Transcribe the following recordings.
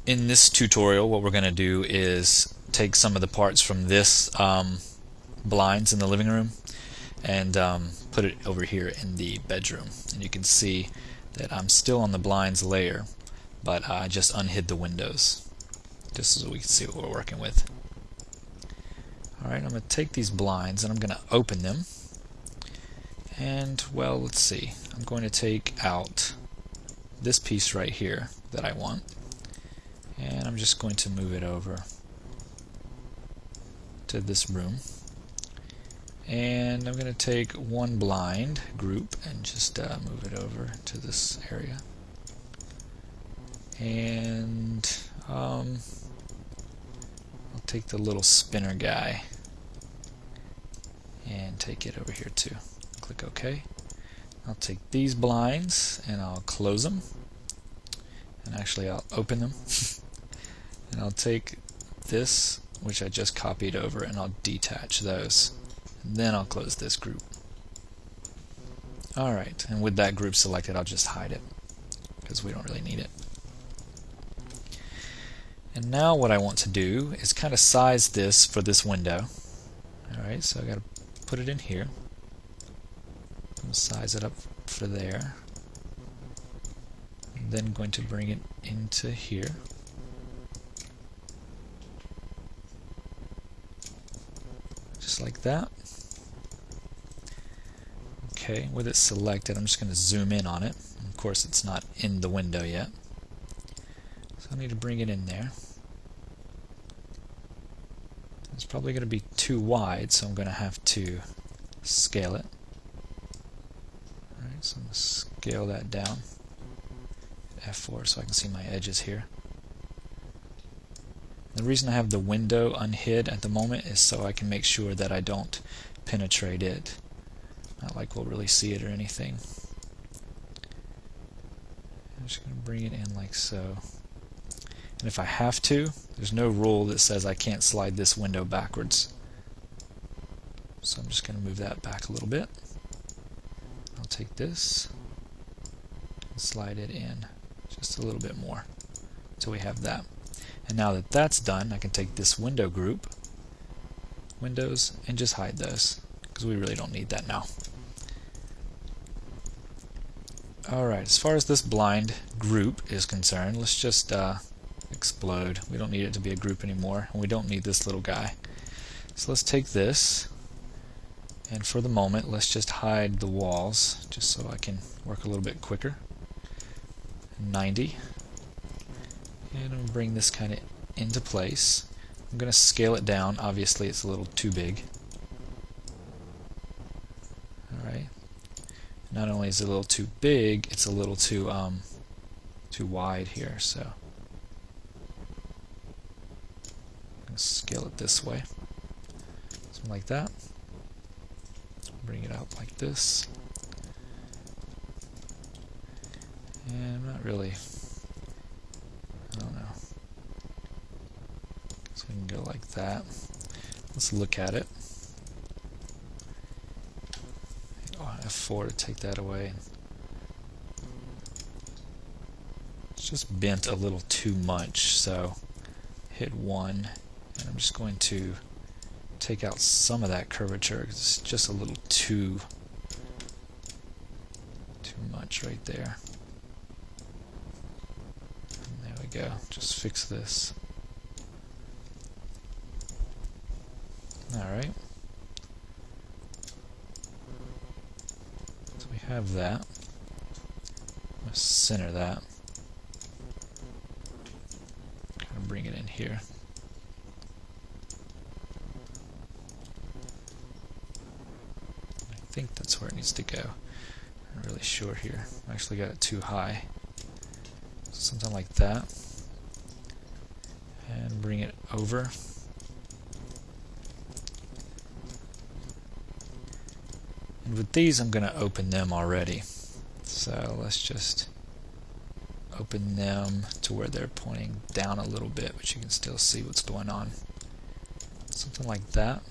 In this tutorial, what we're going to do is take some of the parts from this blinds in the living room and put it over here in the bedroom. And you can see that I'm still on the blinds layer, but I just unhid the windows, just so we can see what we're working with. Alright, I'm going to take these blinds and I'm going to open them. And, well, let's see. I'm going to take out this piece right here that I want. And I'm just going to move it over to this room. And I'm going to take one blind group and just move it over to this area. And I'll take the little spinner guy and take it over here too. Click OK. I'll take these blinds and I'll close them. And actually I'll open them. And I'll take this, which I just copied over, and I'll detach those. And then I'll close this group. Alright, and with that group selected, I'll just hide it, because we don't really need it. And now what I want to do is kind of size this for this window. Alright, so I've got to put it in here. I'm size it up for there. And then I'm going to bring it into here. Just like that. Okay, with it selected, I'm just going to zoom in on it. And of course, it's not in the window yet. So I need to bring it in there. It's probably going to be too wide, so I'm going to have to scale it. Alright, so I'm going to scale that down. F4 so I can see my edges here. The reason I have the window unhid at the moment is so I can make sure that I don't penetrate it. Not like we'll really see it or anything. I'm just going to bring it in like so. And if I have to, there's no rule that says I can't slide this window backwards. So I'm just going to move that back a little bit. I'll take this and slide it in just a little bit more until we have that. And now that that's done, I can take this window group, windows, and just hide those, because we really don't need that now. Alright, as far as this blind group is concerned, let's just explode. We don't need it to be a group anymore, and we don't need this little guy. So let's take this, and for the moment, let's just hide the walls, just so I can work a little bit quicker. 90. And I'm going to bring this kind of into place. I'm going to scale it down. Obviously, it's a little too big. Alright. Not only is it a little too big, it's a little too wide here. So I'm going to scale it this way. Something like that. Bring it out like this. And I'm not really... I don't know. So we can go like that. Let's look at it. Oh, F4 to take that away. It's just bent a little too much, so hit 1, and I'm just going to take out some of that curvature. It's just a little too much right there. Go. Just fix this. Alright. So we have that. I'm going to center that. Kind of bring it in here. I think that's where it needs to go. I'm not really sure here. I actually got it too high. Something like that, and bring it over. And with these, I'm going to open them already. So let's just open them to where they're pointing down a little bit, but you can still see what's going on. Something like that.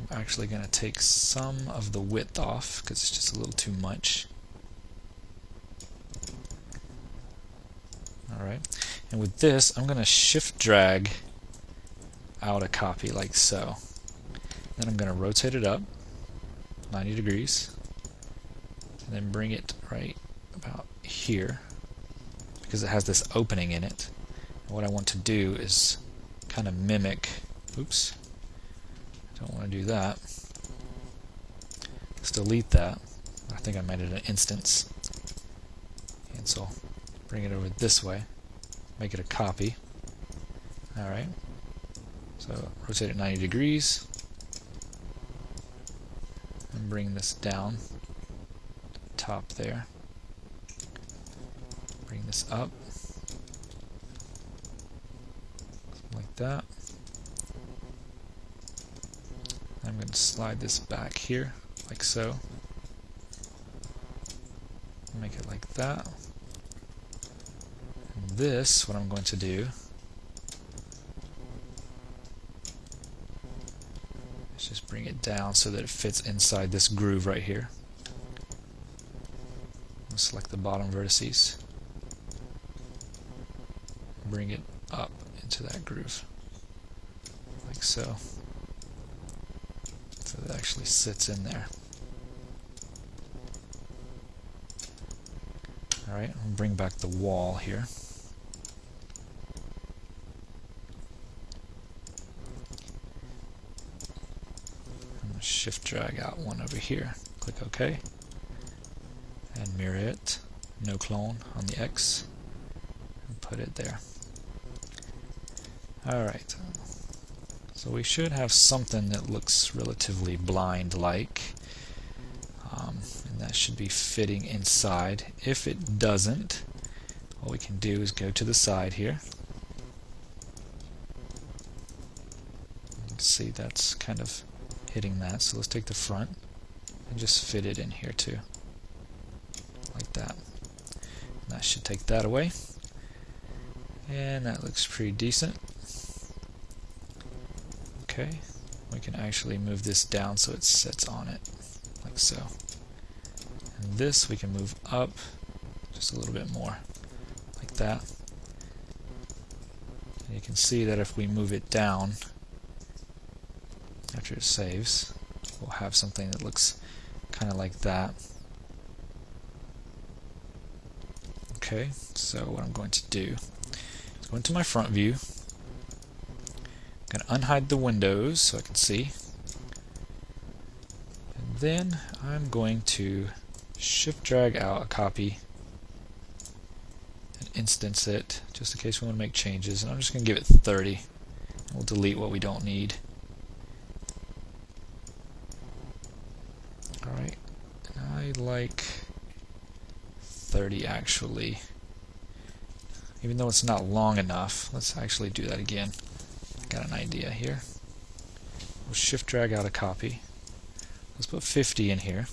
I'm actually going to take some of the width off because it's just a little too much. Alright, and with this I'm going to shift drag out a copy like so. Then I'm going to rotate it up 90 degrees and then bring it right about here because it has this opening in it. And what I want to do is kind of mimic, oops, I don't want to do that. Let's delete that. I think I made it an instance. And so bring it over this way, make it a copy. Alright, so rotate it 90 degrees and bring this down to the top there. Bring this up like that. I'm going to slide this back here like so. Make it like that. And this, what I'm going to do is just bring it down so that it fits inside this groove right here. I'll select the bottom vertices. Bring it up into that groove like so. So it actually sits in there. Alright, I'll bring back the wall here. I'm going to shift drag out one over here. Click OK. And mirror it. No clone on the X. And put it there. Alright. So we should have something that looks relatively blind-like. And that should be fitting inside. If it doesn't, what we can do is go to the side here. You can see that's kind of hitting that. So let's take the front and just fit it in here too. Like that. And that should take that away. And that looks pretty decent. Okay, we can actually move this down so it sits on it, like so. And this we can move up just a little bit more, like that. And you can see that if we move it down, after it saves, we'll have something that looks kind of like that. Okay, so what I'm going to do is go into my front view. I'm going to unhide the windows so I can see. And then I'm going to shift drag out a copy and instance it just in case we want to make changes. And I'm just going to give it 30. And we'll delete what we don't need. Alright, I like 30 actually. Even though it's not long enough, let's actually do that again. Got an idea here. We'll shift drag out a copy. Let's put 50 in here.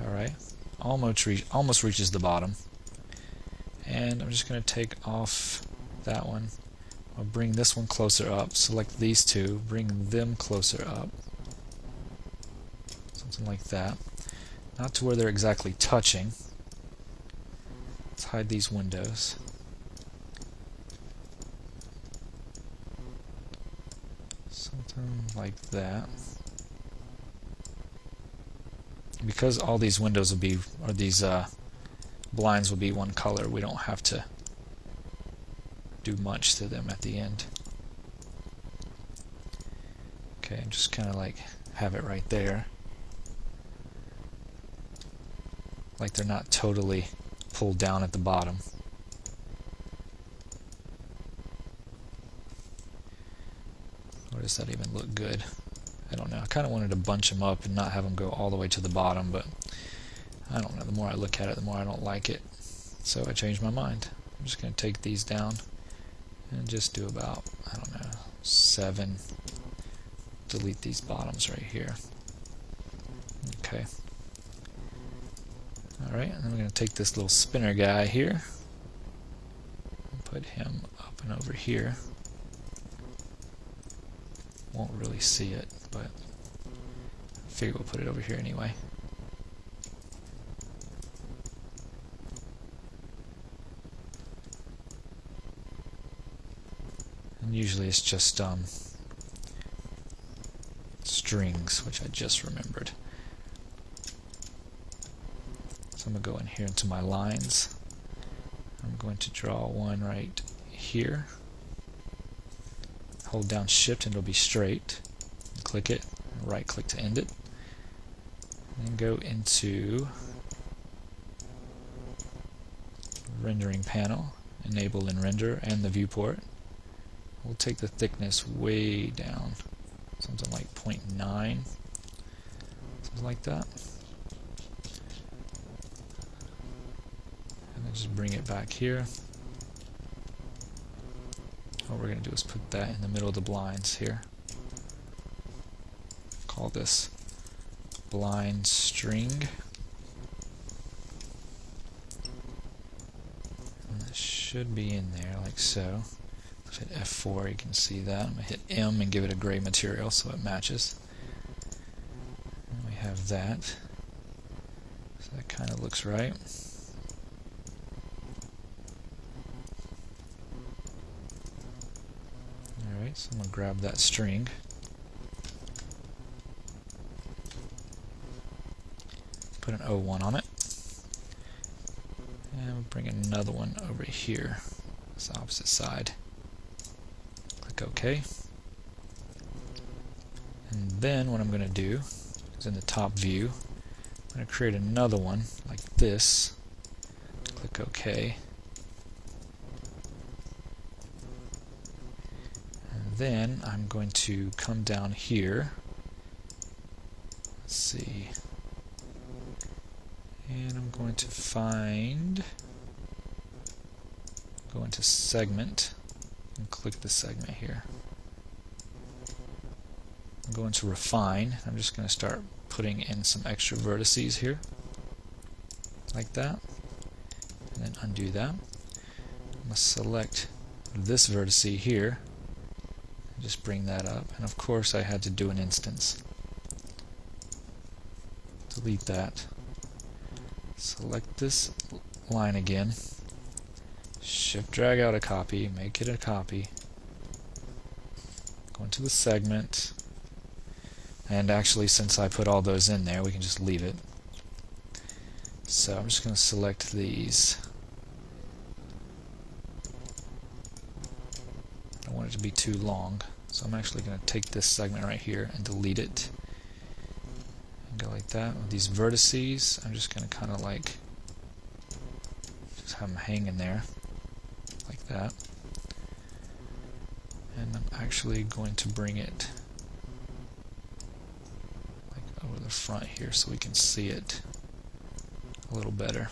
Alright, almost reaches the bottom. And I'm just going to take off that one. I'll bring this one closer up. Select these two, bring them closer up. Something like that. Not to where they're exactly touching. Let's hide these windows. Something like that. Because all these windows will be, or these blinds will be one color, we don't have to do much to them at the end. Okay, just kind of like have it right there. Like they're not totally pulled down at the bottom. Or does that even look good? I don't know. I kind of wanted to bunch them up and not have them go all the way to the bottom, but I don't know. The more I look at it, the more I don't like it. So I changed my mind. I'm just going to take these down and just do about, I don't know, 7. Delete these bottoms right here. Okay. Alright, and then we're going to take this little spinner guy here and put him up and over here. Won't really see it, but I figure we'll put it over here anyway. And usually it's just strings, which I just remembered. So I'm going to go in here into my lines. I'm going to draw one right here. Hold down Shift and it'll be straight. Click it, right click to end it. And go into rendering panel, enable and render, and the viewport. We'll take the thickness way down, something like 0.9, something like that. And then just bring it back here. What we're going to do is put that in the middle of the blinds here. Call this blind string. And that should be in there like so. If I hit F4 you can see that. I'm going to hit M and give it a gray material so it matches. And we have that. So that kind of looks right. Alright, so I'm going to grab that string. Put an O1 on it. And we'll bring another one over here. It's the opposite side. Click OK. And then what I'm going to do is in the top view, I'm going to create another one like this. Click OK. And then I'm going to come down here. Let's see. And I'm going to go into segment and click the segment here. I'm going to refine. I'm just going to start putting in some extra vertices here, like that, and then undo that. I'm going to select this vertex here, and just bring that up, and of course I had to do an instance. Delete that. Select this line again, shift drag out a copy, make it a copy, go into the segment, and actually since I put all those in there we can just leave it. So I'm just going to select these. I don't want it to be too long, so I'm actually going to take this segment right here and delete it. Go like that. With these vertices, I'm just going to kind of like just have them hang in there like that. And I'm actually going to bring it like over the front here so we can see it a little better.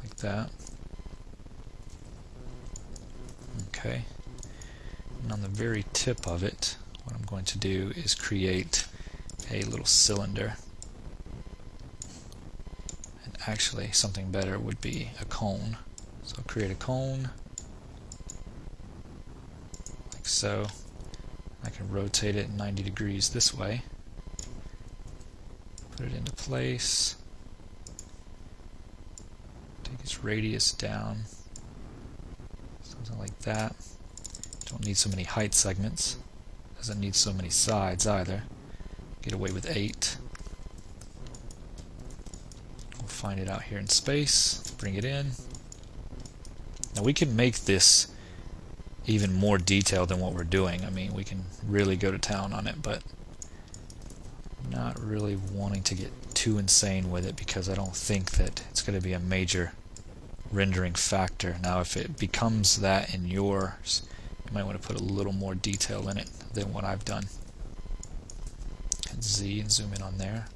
Like that. Okay. And on the very tip of it, what I'm going to do is create a little cylinder. And actually something better would be a cone. So I'll create a cone like so. I can rotate it 90 degrees this way. Put it into place. Take its radius down. Something like that. Don't need so many height segments. Doesn't need so many sides either. Get away with 8. We'll find it out here in space, bring it in. Now we can make this even more detailed than what we're doing. I mean, we can really go to town on it, but I'm not really wanting to get too insane with it because I don't think that it's going to be a major rendering factor. Now if it becomes that in yours, you might want to put a little more detail in it than what I've done. Hit Z and zoom in on there.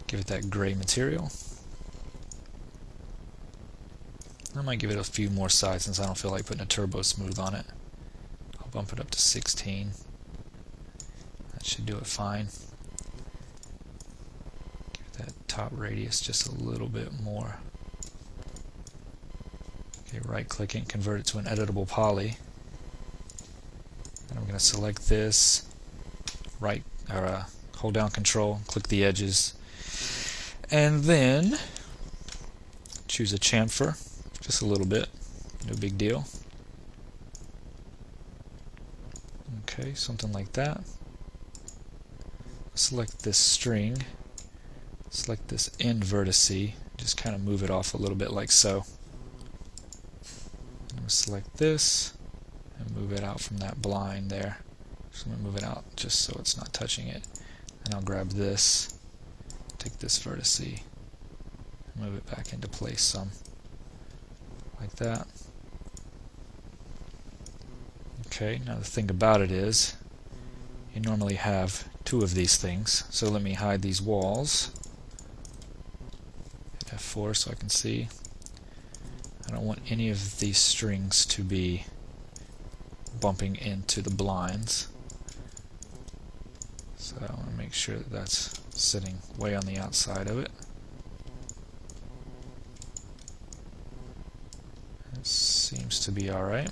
Give it that gray material. I might give it a few more sides since I don't feel like putting a turbo smooth on it. I'll bump it up to 16. That should do it fine. Give that top radius just a little bit more. Okay, right click it, convert it to an editable poly. And I'm going to select this, hold down Control, click the edges, and then choose a chamfer, just a little bit, no big deal. Okay, something like that. Select this string, select this end vertice, just kind of move it off a little bit like so. I'm going to select this and move it out from that blind there. So I'm going to move it out just so it's not touching it. And I'll grab this, take this vertice, and move it back into place some, like that. Okay, now the thing about it is, you normally have two of these things. So let me hide these walls. Hit F4 so I can see. I don't want any of these strings to be bumping into the blinds. So I want to make sure that that's sitting way on the outside of it. It seems to be alright.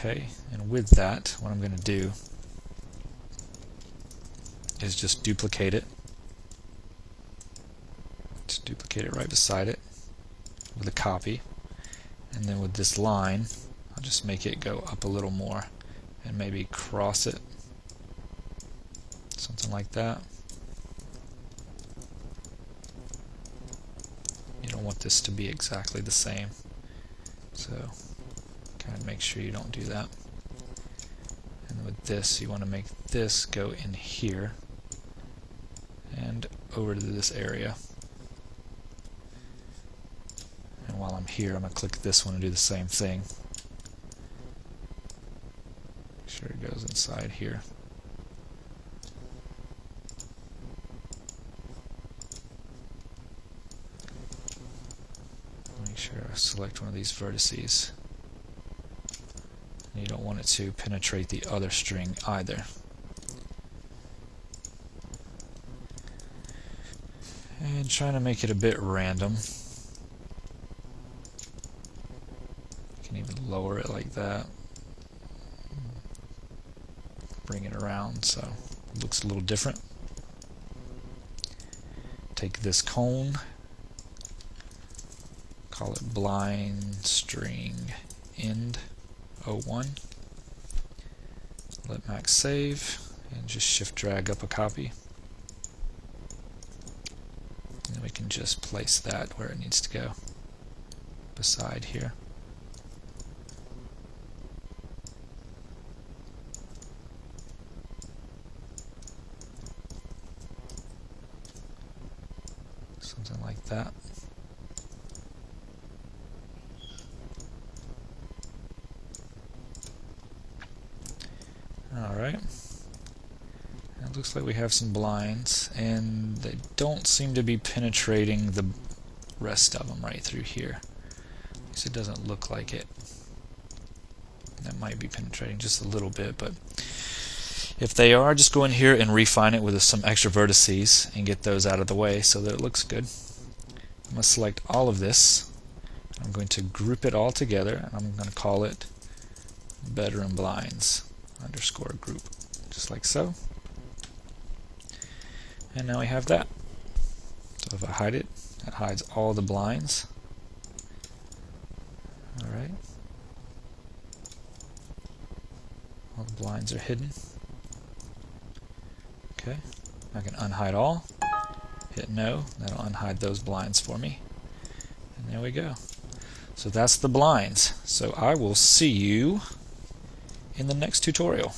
Okay, and with that, what I'm going to do is just duplicate it. Just duplicate it right beside it with a copy. And then with this line, I'll just make it go up a little more and maybe cross it. Something like that. You don't want this to be exactly the same. So kind of make sure you don't do that. And with this, you want to make this go in here and over to this area. And while I'm here, I'm going to click this one and do the same thing. Make sure it goes inside here. Make sure I select one of these vertices. You don't want it to penetrate the other string either. And trying to make it a bit random. You can even lower it like that. Bring it around so it looks a little different. Take this cone, call it blind string end 01. Let Max save and just shift drag up a copy. And then we can just place that where it needs to go, beside here. Something like that. Alright, it looks like we have some blinds, and they don't seem to be penetrating the rest of them right through here. At least it doesn't look like it. That might be penetrating just a little bit, but if they are, just go in here and refine it with some extra vertices and get those out of the way so that it looks good. I'm going to select all of this. I'm going to group it all together, and I'm going to call it bedroom blinds underscore group, just like so. And now we have that. So if I hide it, it hides all the blinds. Alright. All the blinds are hidden. Okay. I can unhide all. Hit no. That'll unhide those blinds for me. And there we go. So that's the blinds. So I will see you in the next tutorial.